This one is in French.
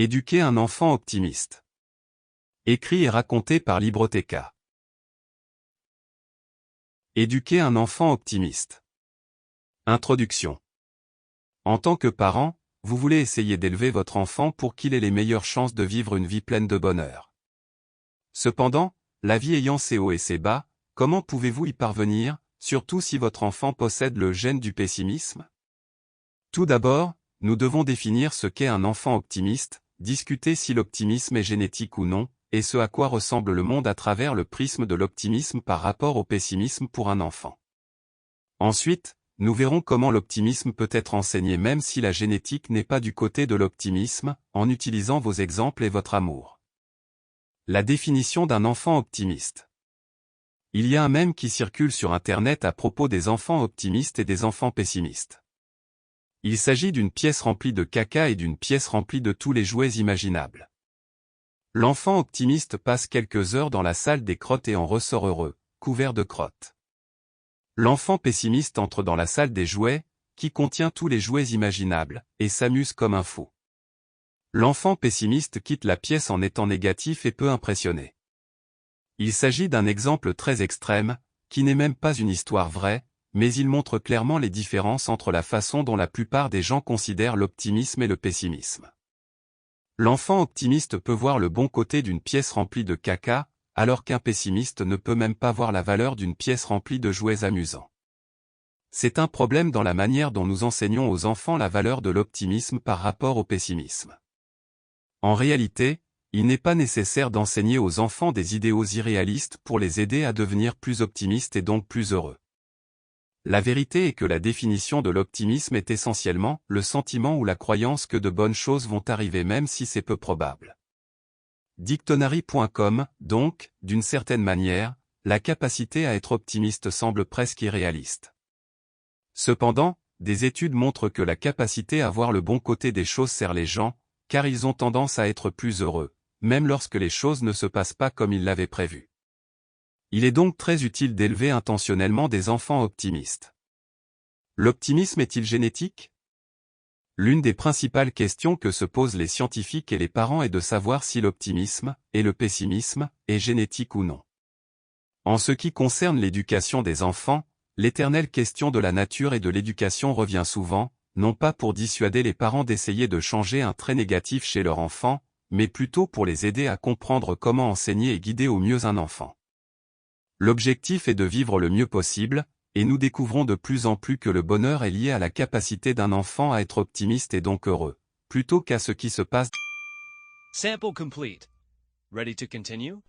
Éduquer un enfant optimiste. Écrit et raconté par Libroteca. Éduquer un enfant optimiste. Introduction. En tant que parent, vous voulez essayer d'élever votre enfant pour qu'il ait les meilleures chances de vivre une vie pleine de bonheur. Cependant, la vie ayant ses hauts et ses bas, comment pouvez-vous y parvenir, surtout si votre enfant possède le gène du pessimisme? Tout d'abord, nous devons définir ce qu'est un enfant optimiste, discuter si l'optimisme est génétique ou non, et ce à quoi ressemble le monde à travers le prisme de l'optimisme par rapport au pessimisme pour un enfant. Ensuite, nous verrons comment l'optimisme peut être enseigné même si la génétique n'est pas du côté de l'optimisme, en utilisant vos exemples et votre amour. La définition d'un enfant optimiste. Il y a un mème qui circule sur Internet à propos des enfants optimistes et des enfants pessimistes. Il s'agit d'une pièce remplie de caca et d'une pièce remplie de tous les jouets imaginables. L'enfant optimiste passe quelques heures dans la salle des crottes et en ressort heureux, couvert de crottes. L'enfant pessimiste entre dans la salle des jouets, qui contient tous les jouets imaginables, et s'amuse comme un fou. L'enfant pessimiste quitte la pièce en étant négatif et peu impressionné. Il s'agit d'un exemple très extrême, qui n'est même pas une histoire vraie, mais il montre clairement les différences entre la façon dont la plupart des gens considèrent l'optimisme et le pessimisme. L'enfant optimiste peut voir le bon côté d'une pièce remplie de caca, alors qu'un pessimiste ne peut même pas voir la valeur d'une pièce remplie de jouets amusants. C'est un problème dans la manière dont nous enseignons aux enfants la valeur de l'optimisme par rapport au pessimisme. En réalité, il n'est pas nécessaire d'enseigner aux enfants des idéaux irréalistes pour les aider à devenir plus optimistes et donc plus heureux. La vérité est que la définition de l'optimisme est essentiellement le sentiment ou la croyance que de bonnes choses vont arriver même si c'est peu probable. Dictonary.com, donc, d'une certaine manière, la capacité à être optimiste semble presque irréaliste. Cependant, des études montrent que la capacité à voir le bon côté des choses sert les gens, car ils ont tendance à être plus heureux, même lorsque les choses ne se passent pas comme ils l'avaient prévu. Il est donc très utile d'élever intentionnellement des enfants optimistes. L'optimisme est-il génétique? L'une des principales questions que se posent les scientifiques et les parents est de savoir si l'optimisme, et le pessimisme, est génétique ou non. En ce qui concerne l'éducation des enfants, l'éternelle question de la nature et de l'éducation revient souvent, non pas pour dissuader les parents d'essayer de changer un trait négatif chez leur enfant, mais plutôt pour les aider à comprendre comment enseigner et guider au mieux un enfant. L'objectif est de vivre le mieux possible, et nous découvrons de plus en plus que le bonheur est lié à la capacité d'un enfant à être optimiste et donc heureux, plutôt qu'à ce qui se passe. Sample complete. Ready to continue?